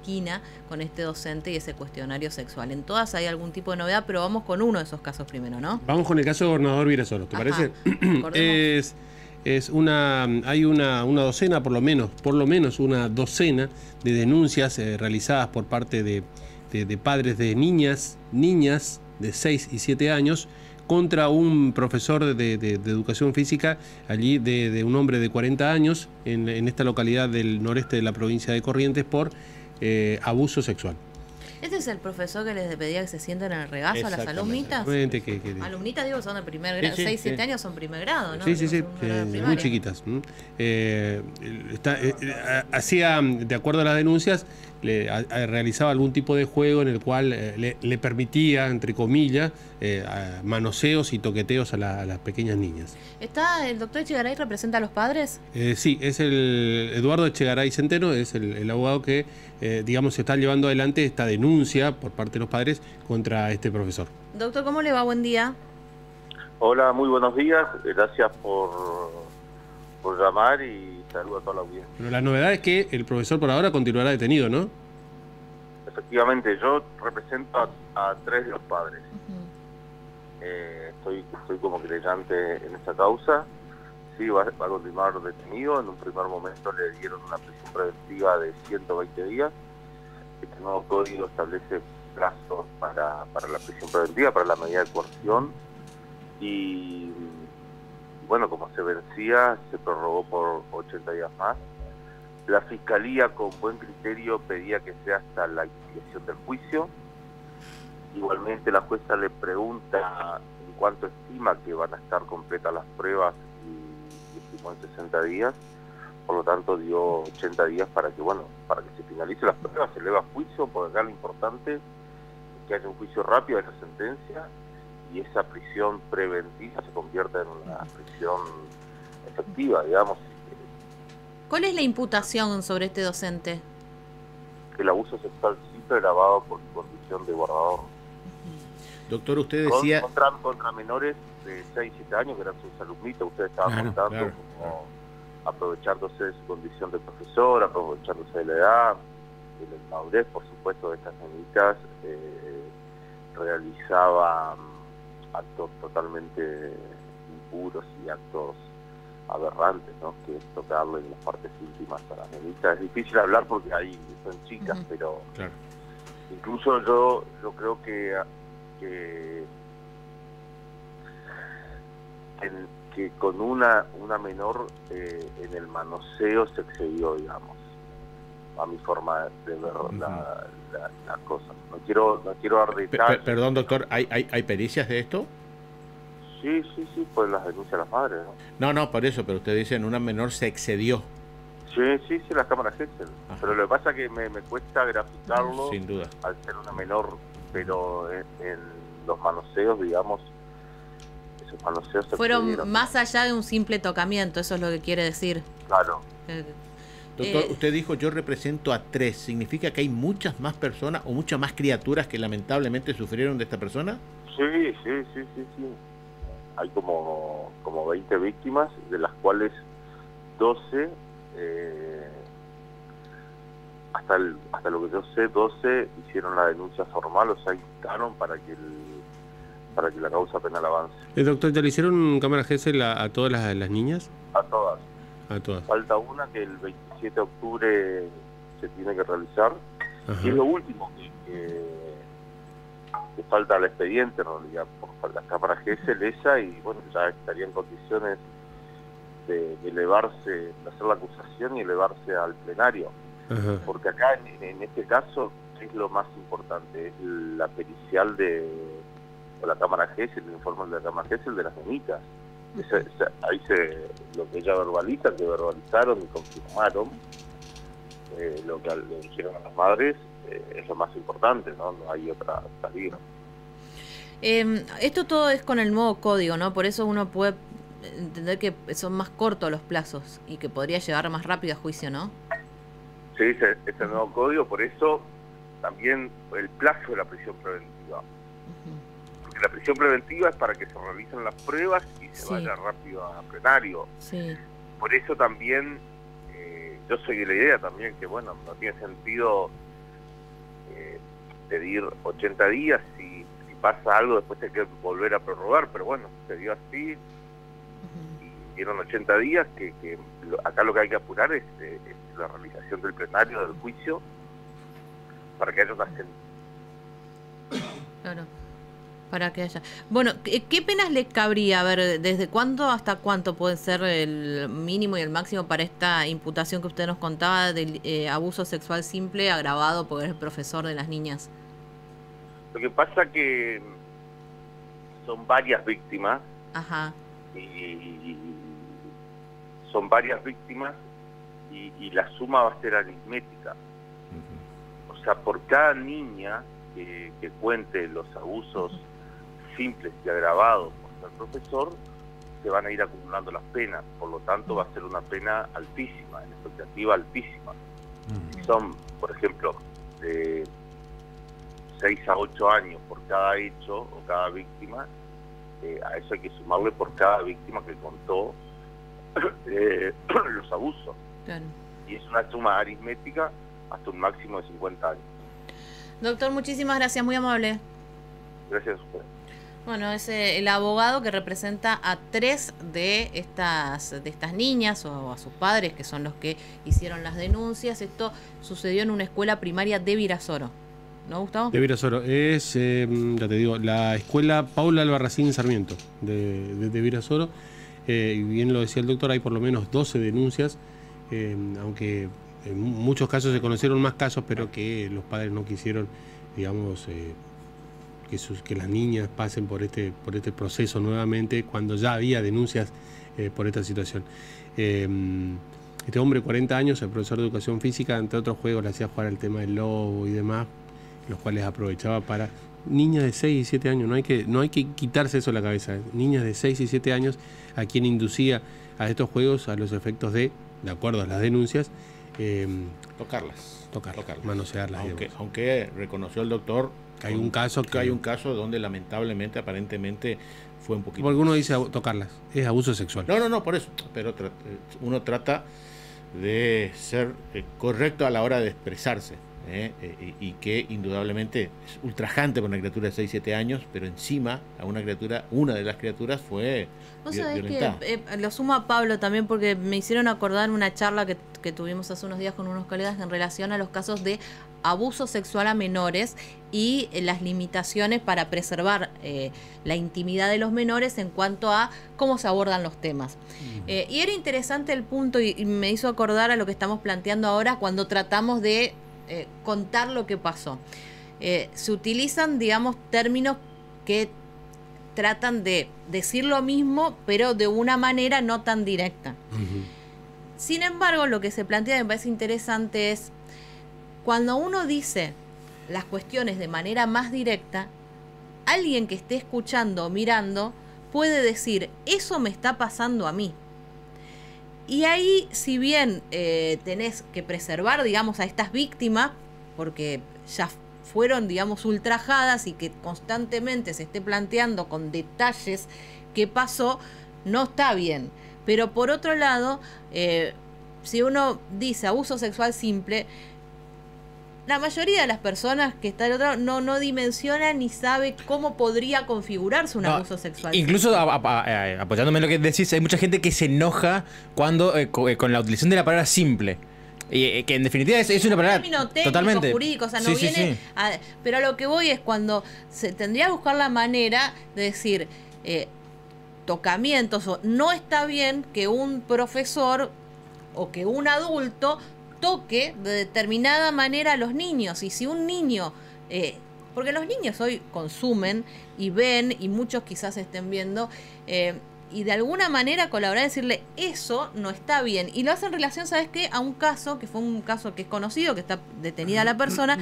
esquina con este docente y ese cuestionario sexual. En todas hay algún tipo de novedad, pero vamos con uno de esos casos primero, ¿no? Vamos con el caso de Gobernador Virasoro, ¿te parece? Hay una docena, por lo menos una docena de denuncias realizadas por parte de padres de niñas de 6 y 7 años contra un profesor de educación física allí de un hombre de 40 años en esta localidad del noreste de la provincia de Corrientes por abuso sexual. ¿Este es el profesor que les pedía que se sienten en el regazo a las alumnitas? Alumnitas, digo, son de primer grado, 6, 7 años son primer grado, ¿no? Sí, muy chiquitas. Hacía, de acuerdo a las denuncias, realizaba algún tipo de juego en el cual le permitía, entre comillas, manoseos y toqueteos a las pequeñas niñas. ¿Está el doctor Echegaray, representa a los padres? Sí, es el Eduardo Echegaray Centeno, es el abogado que, digamos, está llevando adelante esta denuncia por parte de los padres contra este profesor. Doctor, ¿cómo le va? Buen día. Hola, muy buenos días. Gracias por llamar y saludo a toda la audiencia. Pero la novedad es que el profesor por ahora continuará detenido, ¿no? Efectivamente, yo represento a 3 de los padres. Estoy como creyente en esta causa. Sí, va a continuar detenido. En un primer momento le dieron una prisión preventiva de 120 días. Este nuevo código establece plazos para la prisión preventiva, para la medida de coerción. Y bueno, como se vencía, se prorrogó por 80 días más. La Fiscalía, con buen criterio, pedía que sea hasta la iniciación del juicio. Igualmente, la jueza le pregunta en cuánto estima que van a estar completas las pruebas y estimó en 60 días. Por lo tanto, dio 80 días para que se finalice las pruebas, se eleva a juicio, porque acá lo importante es que haya un juicio rápido de la sentencia y esa prisión preventiva se convierta en una prisión efectiva, digamos. ¿Cuál es la imputación sobre este docente? El abuso sexual simple grabado por condición de guardador. Doctor, usted decía... Contra menores de 6, 7 años, que eran sus alumnitos, usted estaba contando como aprovechándose de su condición de profesor, aprovechándose de la edad, de la inmadurez, por supuesto, de estas nenitas, realizaba actos totalmente impuros y actos aberrantes, ¿no? Que es tocarle en las partes íntimas a las nenitas. Es difícil hablar porque ahí son chicas, pero claro. Incluso yo creo que con una menor en el manoseo se excedió, digamos, a mi forma de ver la cosa. No quiero dar detalles. Perdón, doctor, ¿hay pericias de esto? Sí, pues las denuncia las madres, ¿no? No, por eso, pero usted dice en una menor se excedió. Sí, las cámaras Gesell. Pero lo que pasa es que me cuesta graficarlo. Sin duda. Al ser una menor, pero en los manoseos, digamos, esos manoseos fueron más allá de un simple tocamiento, eso es lo que quiere decir. Claro. Doctor, usted dijo yo represento a 3. ¿Significa que hay muchas más personas o muchas más criaturas que lamentablemente sufrieron de esta persona? Sí. Hay como 20 víctimas, de las cuales 12, hasta lo que yo sé, 12 hicieron la denuncia formal, o sea, instaron para que la causa penal avance. Doctor, ¿ya le hicieron cámara Gesell a todas las niñas? A todas. A todas. Falta una que el 27 de octubre se tiene que realizar. Ajá. Y es lo último que falta al expediente, en realidad, por las cámaras Gesell esa, y bueno, ya estaría en condiciones de elevarse, de hacer la acusación y elevarse al plenario. Ajá. Porque acá, en este caso, es lo más importante, es la pericial de la cámara Gesell, el informe de la cámara Gesell de las nenitas. Ahí lo que ella verbaliza, que verbalizaron y confirmaron, lo que le dijeron a las madres, es lo más importante, ¿no? No hay otra salida. Esto todo es con el nuevo código, ¿no? Por eso uno puede entender que son más cortos los plazos y que podría llegar más rápido a juicio, ¿no? Sí, ese nuevo código, por eso también el plazo de la prisión preventiva. Porque la prisión preventiva es para que se realicen las pruebas y se vaya rápido a plenario. Sí. Por eso también yo soy de la idea también que, bueno, no tiene sentido pedir 80 días, si pasa algo después hay que volver a prorrogar, pero bueno, se dio así, y dieron 80 días, que acá lo que hay que apurar es la realización del plenario, del juicio, para que haya una sentencia. Claro, para que haya... Bueno, ¿qué penas le cabría? A ver, ¿desde cuándo hasta cuánto puede ser el mínimo y el máximo para esta imputación que usted nos contaba del abuso sexual simple agravado por el profesor de las niñas? Lo que pasa que son varias víctimas. Ajá. Y son varias víctimas y la suma va a ser aritmética. O sea, por cada niña que cuente los abusos simples y agravados por el profesor, se van a ir acumulando las penas. Por lo tanto, va a ser una pena altísima, en expectativa altísima. Son, por ejemplo, de 6 a 8 años por cada hecho o cada víctima. A eso hay que sumarle por cada víctima que contó los abusos. Claro. Y es una suma aritmética hasta un máximo de 50 años. Doctor, muchísimas gracias, muy amable. Gracias a usted. Bueno, es el abogado que representa a 3 de estas niñas o a sus padres, que son los que hicieron las denuncias. Esto sucedió en una escuela primaria de Virasoro. ¿No, Gustavo? De Virasoro. Es, ya te digo, la escuela Paula Albarracín Sarmiento de Virasoro. Y bien lo decía el doctor, hay por lo menos 12 denuncias, aunque en muchos casos se conocieron más casos, pero que los padres no quisieron, digamos, que las niñas pasen por este proceso nuevamente, cuando ya había denuncias por esta situación. Este hombre, 40 años, el profesor de educación física, entre otros juegos, le hacía jugar el tema del lobo y demás, los cuales aprovechaba para niñas de 6 y 7 años. No hay que quitarse eso de la cabeza. Niñas de 6 y 7 años a quien inducía a estos juegos a los efectos de acuerdo a las denuncias, tocarlas, manosearlas. Aunque reconoció el doctor que hay un caso donde lamentablemente, aparentemente, fue un poquito... Porque uno dice tocarlas, es abuso sexual. No, por eso. Pero uno trata de ser correcto a la hora de expresarse. Y que indudablemente es ultrajante para una criatura de 6-7 años, pero encima a una de las criaturas fue violentada. Que lo sumo a Pablo también, porque me hicieron acordar una charla que tuvimos hace unos días con unos colegas en relación a los casos de abuso sexual a menores y las limitaciones para preservar la intimidad de los menores en cuanto a cómo se abordan los temas. Y era interesante el punto y me hizo acordar a lo que estamos planteando ahora cuando tratamos de contar lo que pasó. Se utilizan, digamos, términos que tratan de decir lo mismo, pero de una manera no tan directa. Sin embargo, lo que se plantea, me parece interesante, es cuando uno dice las cuestiones de manera más directa, alguien que esté escuchando o mirando puede decir, eso me está pasando a mí. Y ahí, si bien tenés que preservar, digamos, a estas víctimas, porque ya fueron, digamos, ultrajadas y que constantemente se esté planteando con detalles qué pasó, no está bien. Pero por otro lado, si uno dice abuso sexual simple, la mayoría de las personas que están del otro lado no dimensiona ni sabe cómo podría configurarse un abuso sexual. Incluso apoyándome en lo que decís, hay mucha gente que se enoja cuando con la utilización de la palabra simple. Que en definitiva es una palabra técnico, totalmente jurídico, o sea, no viene. Pero a lo que voy es cuando se tendría que buscar la manera de decir tocamientos, o no está bien que un profesor o que un adulto toque de determinada manera a los niños. Y si un niño, porque los niños hoy consumen y ven, y muchos quizás estén viendo, y de alguna manera colaborar, decirle eso no está bien, y lo hacen en relación, ¿sabes qué?, a un caso que fue un caso que es conocido, que está detenida la persona.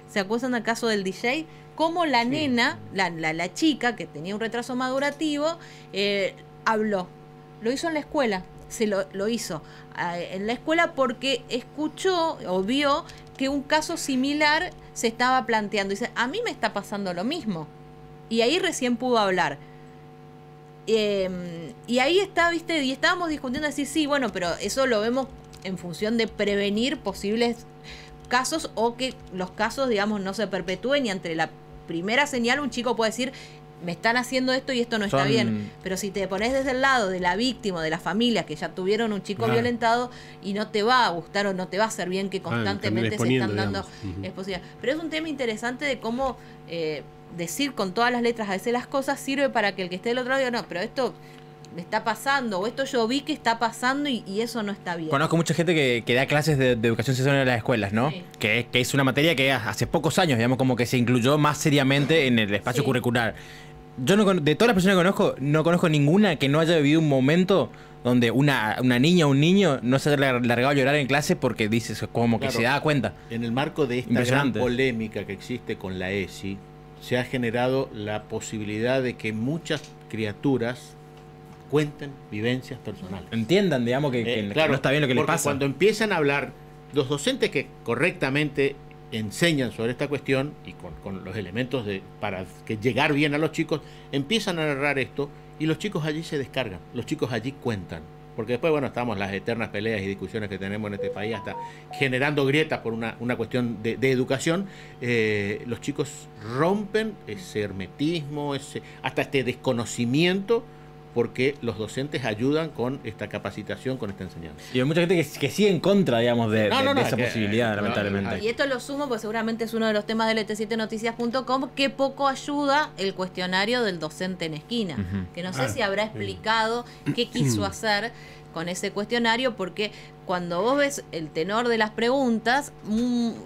Se acusan del caso del DJ, como la nena, la chica que tenía un retraso madurativo, habló, lo hizo en la escuela. Se lo hizo en la escuela porque escuchó o vio que un caso similar se estaba planteando. Dice, a mí me está pasando lo mismo. Y ahí recién pudo hablar. Y ahí está, ¿viste? Y estábamos discutiendo, decir, sí, bueno, pero eso lo vemos en función de prevenir posibles casos, o que los casos, digamos, no se perpetúen, y entre la primera señal un chico puede decir, me están haciendo esto y esto no está bien. Pero si te pones desde el lado de la víctima, de la familia, que ya tuvieron un chico violentado, y no te va a gustar o no te va a hacer bien que constantemente se están dando exposición. Pero es un tema interesante de cómo decir con todas las letras a veces las cosas sirve para que el que esté del otro lado diga, no, pero esto me está pasando, o esto yo vi que está pasando y eso no está bien. Conozco mucha gente que da clases de educación sexual en las escuelas, ¿no? Sí. Que es una materia que hace pocos años, digamos, como que se incluyó más seriamente en el espacio curricular. Yo de todas las personas que conozco, no conozco ninguna que no haya vivido un momento donde una niña o un niño no se haya largado a llorar en clase porque dice, como que se da cuenta. En el marco de esta gran polémica que existe con la ESI, se ha generado la posibilidad de que muchas criaturas cuenten vivencias personales. Entiendan, digamos, que no está bien lo que les pasa. Cuando empiezan a hablar, los docentes que correctamente enseñan sobre esta cuestión y con los elementos para que llegar bien a los chicos, empiezan a narrar esto y los chicos allí se descargan, los chicos allí cuentan. Porque después, bueno, estamos las eternas peleas y discusiones que tenemos en este país, hasta generando grietas por una cuestión de educación. Los chicos rompen ese hermetismo, hasta este desconocimiento, porque los docentes ayudan con esta capacitación, con esta enseñanza. Y hay mucha gente que sigue en contra, digamos, de esa posibilidad, lamentablemente. Y esto lo sumo, pues seguramente es uno de los temas del LT7noticias.com, que poco ayuda el cuestionario del docente en esquina, que no sé si habrá explicado qué quiso hacer con ese cuestionario, porque cuando vos ves el tenor de las preguntas,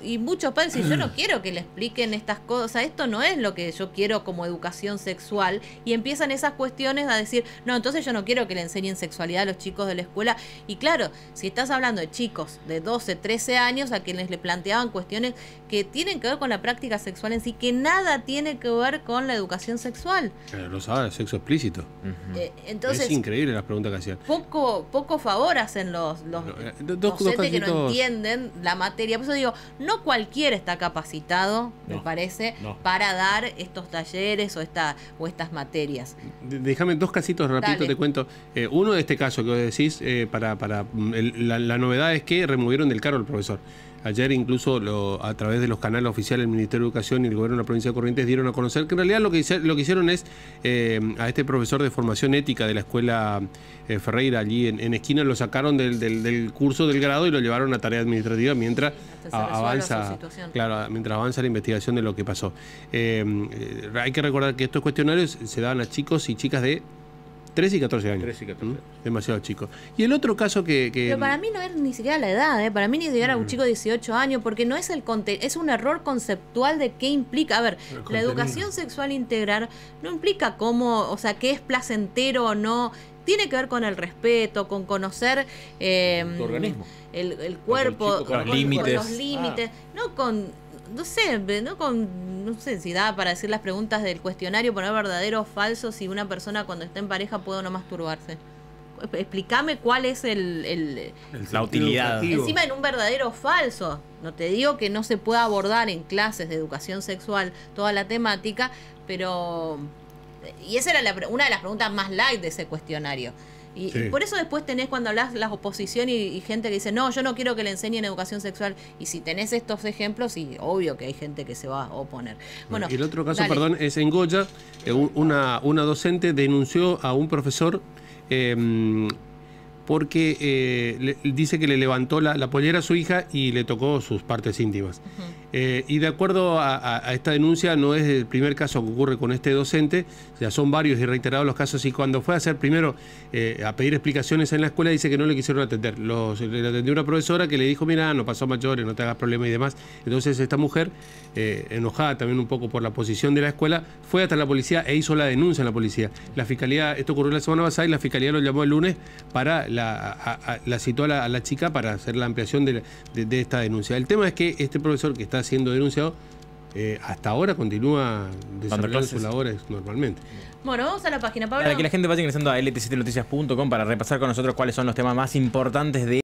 y muchos padres dicen, yo no quiero que le expliquen estas cosas, esto no es lo que yo quiero como educación sexual, y empiezan esas cuestiones a decir, no, entonces yo no quiero que le enseñen sexualidad a los chicos de la escuela. Y claro, si estás hablando de chicos de 12, 13 años a quienes le planteaban cuestiones que tienen que ver con la práctica sexual en sí, que nada tiene que ver con la educación sexual. Lo sabe, sexo explícito. Entonces, es increíble las preguntas que hacían. Poco favor hacen los docentes que no entienden la materia. Por eso digo, no cualquiera está capacitado, me parece, para dar estos talleres o estas materias. Déjame dos casitos rapidito, te cuento. Uno de este caso que vos decís, la novedad es que removieron del cargo al profesor. Ayer incluso a través de los canales oficiales del Ministerio de Educación y el Gobierno de la Provincia de Corrientes dieron a conocer que en realidad lo que hicieron es a este profesor de formación ética de la escuela Ferreira allí en esquina, lo sacaron del curso del grado y lo llevaron a tarea administrativa mientras avanza la investigación de lo que pasó. Hay que recordar que estos cuestionarios se daban a chicos y chicas de 13 y 14 años. 13 y 14 años. Demasiado chico. Y el otro caso que... Pero para mí no es ni siquiera la edad, para mí ni siquiera un chico de 18 años, porque no es es un error conceptual de qué implica. A ver, la educación sexual integral no implica cómo, o sea, qué es placentero o no. Tiene que ver con el respeto, con conocer tu organismo, el cuerpo, con los límites. No sé si da para decir las preguntas del cuestionario, poner verdadero o falso, si una persona cuando está en pareja puede o no masturbarse. Explícame cuál es la utilidad. Encima en un verdadero o falso. No te digo que no se pueda abordar en clases de educación sexual toda la temática, pero... Y esa era una de las preguntas más light de ese cuestionario. Y por eso después tenés, cuando hablas la oposición y gente que dice, no, yo no quiero que le enseñen educación sexual. Y si tenés estos ejemplos, sí, obvio que hay gente que se va a oponer. Bueno, y el otro caso, perdón, es en Goya. Una docente denunció a un profesor porque dice que le levantó la pollera a su hija y le tocó sus partes íntimas. Y de acuerdo a esta denuncia, no es el primer caso que ocurre con este docente, ya son varios y reiterados los casos, y cuando fue a hacer primero a pedir explicaciones en la escuela, dice que no le quisieron atender. Le atendió una profesora que le dijo, mira, no pasó mayores, no te hagas problema y demás. Entonces esta mujer, enojada también un poco por la posición de la escuela, fue hasta la policía e hizo la denuncia en la policía. La fiscalía, esto ocurrió la semana pasada, y la fiscalía lo llamó el lunes para la citó a la chica para hacer la ampliación de esta denuncia. El tema es que este profesor que está siendo denunciado hasta ahora continúa desarrollando sus labores normalmente. Bueno, vamos a la página, Pablo. Para que la gente vaya ingresando a lt7noticias.com para repasar con nosotros cuáles son los temas más importantes de